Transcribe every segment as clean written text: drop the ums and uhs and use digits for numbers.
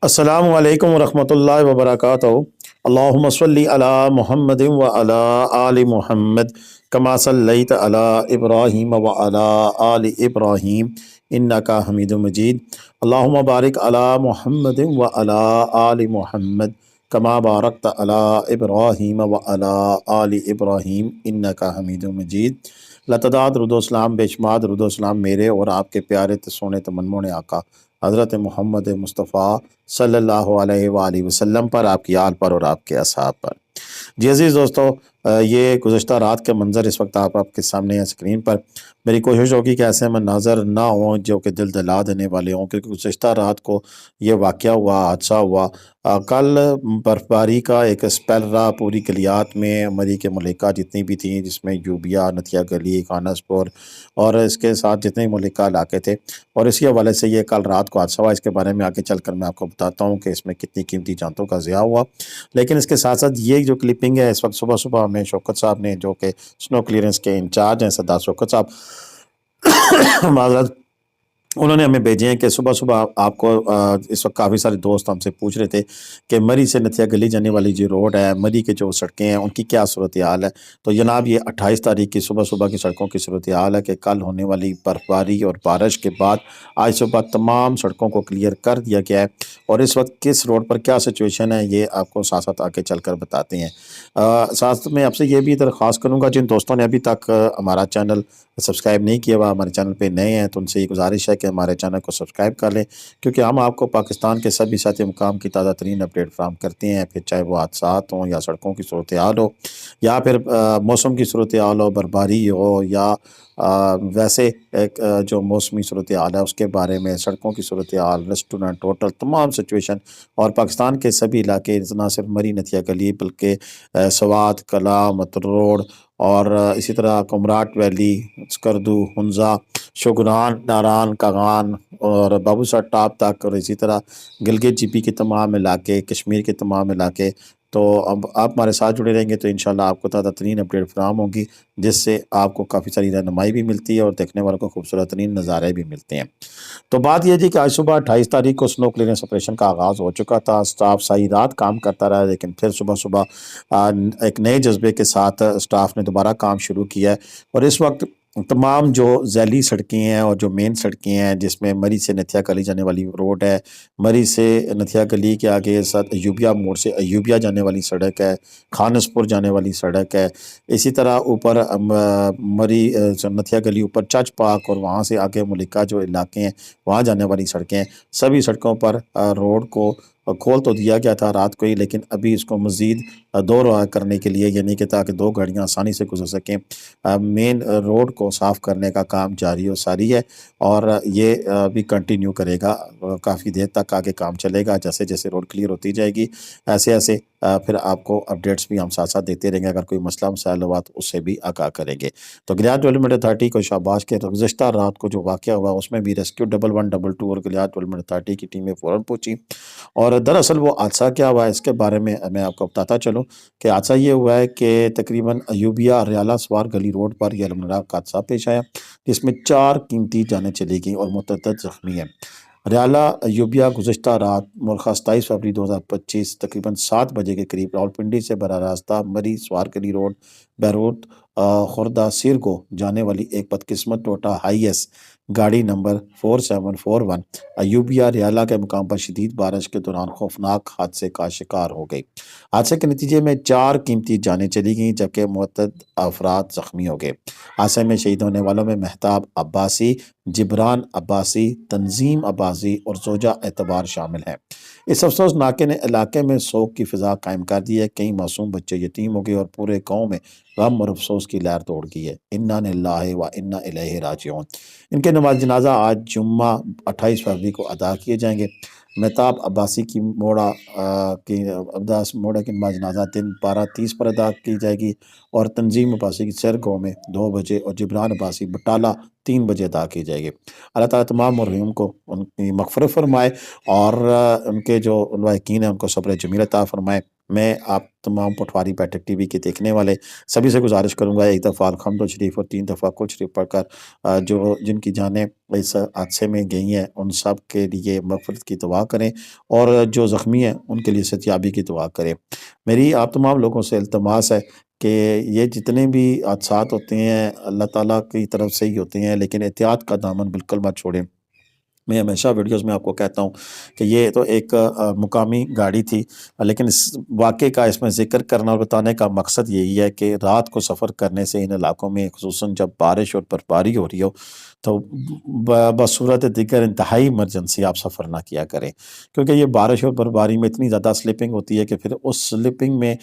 अस्सलामु अलैकुम वरहमतुल्लाहि वबरकातुहू। अल्लाहुम्मा सल्लि अला मुहम्मदिन व अला आलि मुहम्मद कमा सल्लैत अला इब्राहीम व अला आलि इब्राहीम इन्नका हमीदुम मजीद। अल्लाहुम्मा बारिक अला मुहम्मदिन व अला आलि मुहम्मद कमा बारकत अला इब्राहीम व अला आलि इब्राहीम इन्नका हमीदुम मजीद। लतदात रुदोसलाम बेशुमार रुदोसलाम मेरे और आपके प्यारे सोने तमन्नों आका हज़रत मोहम्मद मुस्तफ़ा सल्लल्लाहु अलैहि वसल्लम पर, आपकी आल पर और आपके असहाब पर। जी अज़ीज़ दोस्तों, ये गुज़श्ता रात के मंज़र इस वक्त आपके सामने है स्क्रीन पर। मेरी कोशिश होगी कि ऐसे मंज़र ना हों जो कि दिल दहला देने वाले हों, क्योंकि गुज़श्ता रात को ये वाक़या हुआ, हादसा हुआ। कल बर्फ़बारी का एक स्पेल रहा पूरी कलियात में, मरी के मलिका जितनी भी थी, जिसमें यूबिया, नथिया गली, खानसपुर और इसके साथ जितने मलिका इलाके थे। और इसी हवाले से ये कल रात को हादसा हुआ। इसके बारे में आगे चलकर मैं आपको बताता हूँ कि इसमें कितनी कीमती जानतों का ज़िया हुआ। लेकिन इसके साथ साथ ये जो क्लिपिंग है, इस वक्त सुबह सुबह हमें शौकत साहब ने, जो कि स्नो क्लियरेंस के इंचार्ज हैं, सरदार शौकत साहब माजरत, उन्होंने हमें भेजे हैं कि सुबह सुबह आपको इस वक्त काफ़ी सारे दोस्त हमसे पूछ रहे थे कि मरी से नथिया गली जाने वाली जो रोड है, मरी के जो सड़कें हैं, उनकी क्या सूरत हाल है। तो जनाब, ये 28 तारीख की सुबह सुबह की सड़कों की सूरत हाल है कि कल होने वाली बर्फबारी और बारिश के बाद आज सुबह तमाम सड़कों को क्लियर कर दिया गया है। और इस वक्त किस रोड पर क्या सिचुएशन है, ये आपको साथ साथ आगे चल कर बताते हैं। साथ में आपसे ये भी दरख्वास्त करूँगा, जिन दोस्तों ने अभी तक हमारा चैनल सब्सक्राइब नहीं किया हुआ, हमारे चैनल पे नए हैं, तो उनसे ये गुजारिश है कि हमारे चैनल को सब्सक्राइब कर लें, क्योंकि हम आपको पाकिस्तान के सभी साथी मुकाम की ताज़ा तरीन अपडेट फराहम करते हैं। फिर चाहे वो हादसात हों, या सड़कों की सूरत हाल हो, या फिर मौसम की सूरत हाल हो, बर्फबारी हो, या वैसे एक जो मौसमी सूरत हाल है उसके बारे में, सड़कों की सूरत हाल, रेस्टोरेंट, होटल, तमाम सिचुएशन। और पाकिस्तान के सभी इलाके, ना सिर्फ मरी नथिया गली बल्कि सवात, कला, मतरोड और इसी तरह कुमराट वैली, स्कर्दू, हुंजा, शुगरान, नारान, कागान और बाबूसर टॉप तक, और इसी तरह गिलगित जीपी के तमाम इलाके, कश्मीर के तमाम इलाके। तो अब आप हमारे साथ जुड़े रहेंगे तो इंशाल्लाह आपको ताज़ा तरीन अपडेट फराहम होगी, जिससे आपको काफ़ी सारी रहनुमाई भी मिलती है और देखने वालों को खूबसूरत तरीन नज़ारे भी मिलते हैं। तो बात यह थी कि आज सुबह 28 तारीख को स्नो क्लियरेंस ऑपरेशन का आगाज़ हो चुका था। स्टाफ सारी रात काम करता रहा, लेकिन फिर सुबह सुबह एक नए जज्बे के साथ स्टाफ ने दोबारा काम शुरू किया है। और इस वक्त तमाम जो ज़ैली सड़कें हैं और जो मेन सड़कें हैं, जिसमें मरी से नथिया गली जाने वाली रोड है, मरी से नथिया गली के आगे साथ अयूबिया मोड़ से अयूबिया जाने वाली सड़क है, खानसपुर जाने वाली सड़क है, इसी तरह ऊपर मरी नथिया गली ऊपर चच पार्क और वहाँ से आगे मलिका जो इलाके हैं वहाँ जाने वाली सड़कें हैं। सभी सड़कों पर रोड को खोल तो दिया गया था रात को ही, लेकिन अभी इसको मज़ीद दो राह करने के लिए, यानी कि ताकि दो गाड़ियाँ आसानी से गुजर सकें, मेन रोड को साफ़ करने का काम जारी और सारी है। और ये भी कंटिन्यू करेगा, काफ़ी देर तक आगे काम चलेगा। जैसे जैसे रोड क्लियर होती जाएगी, ऐसे ऐसे फिर आपको अपडेट्स भी हम साथ साथ देते रहेंगे। अगर कोई मसला मसाइल हुआ तो उससे भी आगाह करेंगे। तो गिलियाद डेवलपमेंट अथॉरिटी को शाबाश के, गुज़श्ता रात को जो वाक़या हुआ उसमें भी रेस्क्यू 1112 और गिलियाद डेवलपमेंट अथॉरिटी की टीमें फ़ौरन पहुँची। और दरअसल वो हादसा क्या हुआ है इसके बारे में मैं आपको बताता चलूँ कि हादसा ये हुआ है कि तकरीबन अयूबिया रियाला सवार गली रोड पर यह अलमनाक हादसा पेश आया, जिसमें 4 कीमती जानें चली गईं और मुतअद्दिद ज़ख्मी हैं। रियाला अयूबिया गुज़श्ता रात मुल्खा 27 फरवरी 2025 तकरीबन 7 बजे के करीब रावलपिंडी से बराह रास्ता मरी सवार गली रोड बैरूत खुर्दा सिर को जाने वाली एक बदकिस्मत टोटा हाईएस गाड़ी नंबर 4741 अयूबिया रियाला के मुकाम पर शदीद बारिश के दौरान खौफनाक हादसे का शिकार हो गई। हादसे के नतीजे में 4 कीमती जानें चली गईं, जबकि मुतअद्दिद अफराद ज़ख्मी हो गए। हादसे में शहीद होने वालों में महताब अब्बासी, जिब्रान अब्बासी, तंजीम अब्बासी और जोजा एतबार शामिल हैं। इस अफसोस नाके ने इलाके में सोग की फ़िज़ा कायम कर दी है। कई मासूम बच्चे यतीम हो गए और पूरे गाँव में गम और अफसोस की लहर दौड़ गई है। इन्ना लिल्लाहि व इन्ना इलैहि राजिऊन। इनके नमाज जनाजा आज जुम्मा 28 फरवरी को अदा किए जाएंगे। महताब अब्बासी की मोड़ा की अब्दास मोड़ा की नमाज जनाजा दिन 12:30 पर अदा की जाएगी और तंजीम अब्बासी की सरगों में 2 बजे और जिब्रान अब्बासी बटाला 3 बजे अदा की जाएगी। अल्लाह ताला तमाम मुर्हिम को उनकी मग़फ़िरत फरमाए और उनके जो लवाहिकीन हैं उनको सब्र जमील अता फरमाए। میں آپ تمام پٹواری بیٹھک ٹی وی کے دیکھنے والے سبھی سے گزارش کروں گا، ایک دفعہ الحمد شریف اور 3 دفعہ کل شریف پڑھ کر جو جن کی جانیں اس حادثے میں گئی ہیں ان سب کے لیے مغفرت کی دعا کریں، اور جو زخمی ہیں ان کے لیے صحتیابی کی دعا کریں۔ میری آپ تمام لوگوں سے التماس ہے کہ یہ جتنے بھی حادثات ہوتے ہیں اللہ تعالیٰ کی طرف سے ہی ہوتے ہیں، لیکن احتیاط کا دامن بالکل مت چھوڑیں۔ میں ہمیشہ ویڈیوز میں آپ کو کہتا ہوں کہ یہ تو ایک مقامی گاڑی تھی، لیکن اس واقعے کا اس میں ذکر کرنا اور بتانے کا مقصد یہی ہے کہ رات کو سفر کرنے سے ان علاقوں میں خصوصاً جب بارش اور برفباری ہو رہی ہو تو بصورت دیگر انتہائی ایمرجنسی آپ سفر نہ کیا کریں، کیونکہ یہ بارش اور برفباری میں اتنی زیادہ سلپنگ ہوتی ہے کہ پھر اس سلپنگ میں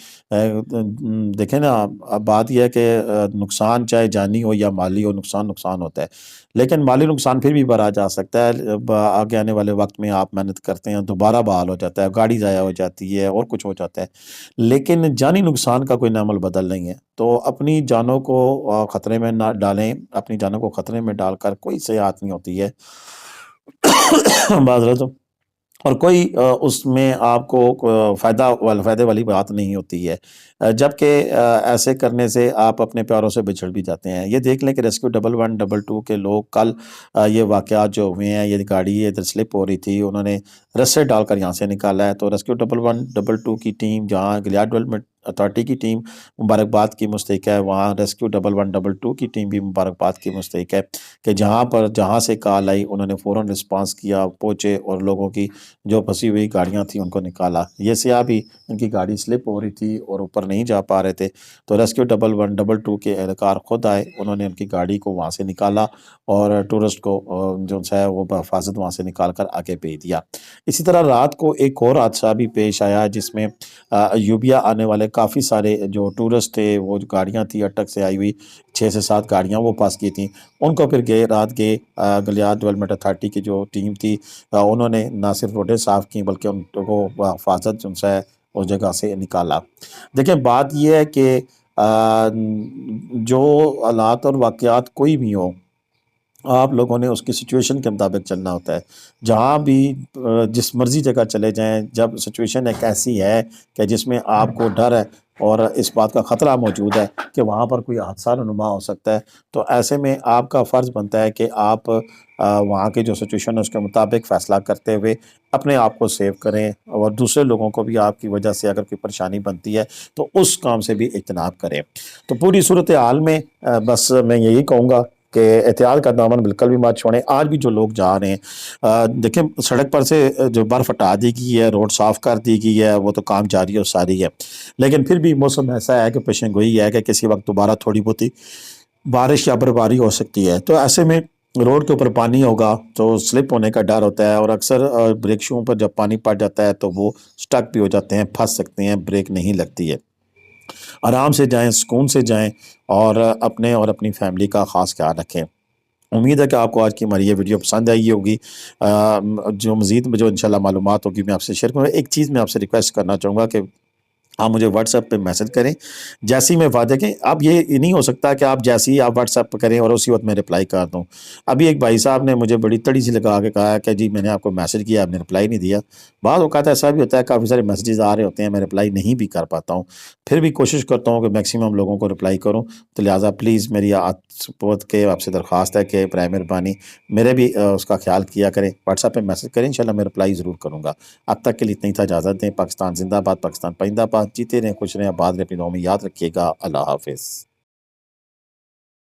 دیکھیں نا، اب بات یہ ہے کہ نقصان چاہے جانی ہو یا مالی ہو، نقصان ہوتا ہے، لیکن مالی نقصان پھر بھی بھرا جا سکتا ہے۔ آگے آنے والے وقت میں آپ محنت کرتے ہیں، دوبارہ بحال ہو جاتا ہے، گاڑی ضائع ہو جاتی ہے اور کچھ ہو جاتا ہے، لیکن جانی نقصان کا کوئی نام البدل نہیں ہے۔ تو اپنی جانوں کو خطرے میں نہ ڈالیں، اپنی جانوں کو خطرے میں ڈال کر کوئی صحت نہیں ہوتی ہے معذرت، اور کوئی اس میں آپ کو فائدے والی بات نہیں ہوتی ہے، جبکہ ایسے کرنے سے آپ اپنے پیاروں سے بچھڑ بھی جاتے ہیں۔ یہ دیکھ لیں کہ ریسکیو 1112 کے لوگ کل یہ واقعات جو ہوئے ہیں، یہ گاڑی ادھر سلپ ہو رہی تھی، انہوں نے رسے ڈال کر یہاں سے نکالا ہے، تو ریسکیو 1112 کی ٹیم جہاں گلیاد ڈیولپمنٹ اتھارٹی کی ٹیم مبارکباد کی مستحق ہے، وہاں ریسکیو 1112 کی ٹیم بھی مبارکباد کی مستحق ہے کہ جہاں سے کال آئی انہوں نے فوراً رسپانس کیا، پہنچے اور لوگوں کی جو پھنسی ہوئی گاڑیاں تھیں ان کو نکالا۔ یہ سیاح بھی ان کی گاڑی سلپ ہو رہی تھی اور اوپر نہیں جا پا رہے تھے، تو ریسکیو 1112 کے اہلکار خود آئے، انہوں نے ان کی گاڑی کو وہاں سے نکالا اور ٹورسٹ کو جو ہے وہ بحفاظت وہاں سے نکال کر آگے بھیج دیا۔ اسی طرح رات کو ایک اور حادثہ بھی پیش آیا جس میں ایوبیا آنے والے کافی سارے جو ٹورسٹ تھے، وہ جو گاڑیاں تھیں اٹک سے آئی ہوئی 6 سے 7 گاڑیاں وہ پاس کی تھیں، ان کو پھر رات گئے گلیاد ڈیولپمنٹ اتھارٹی کی جو ٹیم تھی، انہوں نے نہ صرف روڈیں صاف کی بلکہ ان کو حفاظت جو ہے اس جگہ سے نکالا۔ دیکھیں بات یہ ہے کہ جو حالات اور واقعات کوئی بھی ہو، آپ لوگوں نے اس کی سچویشن کے مطابق چلنا ہوتا ہے۔ جہاں بھی جس مرضی جگہ چلے جائیں، جب سچویشن ایک ایسی ہے کہ جس میں آپ کو ڈر ہے اور اس بات کا خطرہ موجود ہے کہ وہاں پر کوئی حادثہ رونما ہو سکتا ہے، تو ایسے میں آپ کا فرض بنتا ہے کہ آپ وہاں کے جو سچویشن ہے اس کے مطابق فیصلہ کرتے ہوئے اپنے آپ کو سیو کریں، اور دوسرے لوگوں کو بھی آپ کی وجہ سے اگر کوئی پریشانی بنتی ہے تو اس کام سے بھی اجتناب کریں۔ تو پوری صورتحال میں بس میں یہی کہوں گا کہ احتیاط کا دامن بالکل بھی مت چھوڑیں۔ آج بھی جو لوگ جا رہے ہیں، دیکھیں سڑک پر سے جو برف ہٹا دی گئی ہے، روڈ صاف کر دی گئی ہے، وہ تو کام جاری اور ساری ہے، لیکن پھر بھی موسم ایسا ہے کہ پیشن گوئی ہے کہ کسی وقت دوبارہ تھوڑی بہت بارش یا برفباری ہو سکتی ہے، تو ایسے میں روڈ کے اوپر پانی ہوگا تو سلپ ہونے کا ڈر ہوتا ہے، اور اکثر بریک شوؤں پر جب پانی پڑ جاتا ہے تو وہ سٹک بھی ہو جاتے ہیں، پھنس سکتے ہیں، بریک نہیں لگتی ہے۔ آرام سے جائیں، سکون سے جائیں، اور اپنے اور اپنی فیملی کا خاص خیال رکھیں۔ امید ہے کہ آپ کو آج کی ہماری یہ ویڈیو پسند آئی ہوگی۔ جو مزید جو انشاءاللہ معلومات ہوگی میں آپ سے شیئر کروں گا۔ ایک چیز میں آپ سے ریکویسٹ کرنا چاہوں گا کہ آپ مجھے واٹس ایپ پہ میسج کریں، جیسی میں وعدے کہ اب یہ نہیں ہو سکتا کہ آپ جیسی آپ واٹس ایپ پہ کریں اور اسی وقت میں رپلائی کر دوں۔ ابھی ایک بھائی صاحب نے مجھے بڑی تڑی سی لگا کے کہا کہ جی میں نے آپ کو میسج کیا، آپ نے رپلائی نہیں دیا۔ بعض اوقات ایسا بھی ہوتا ہے، کافی سارے میسیجز آ رہے ہوتے ہیں، میں رپلائی نہیں بھی کر پاتا ہوں، پھر بھی کوشش کرتا ہوں کہ میکسیمم لوگوں کو رپلائی کروں، تو لہٰذا پلیز میری سپورٹ کے آپ سے درخواست ہے کہ برائے مہربانی میرے بھی اس کا خیال کیا کریں، واٹس ایپ پہ میسج کریں، انشاءاللہ میں رپلائی ضرور کروں گا۔ اب تک کے لیے اتنی تھا، اجازت دیں۔ پاکستان زندہ باد، پاکستان پائندہ باد، جیتے رہیں، خوش رہیں، آباد رہیں، اپنی دعاؤں میں یاد رکھیے گا۔ اللہ حافظ۔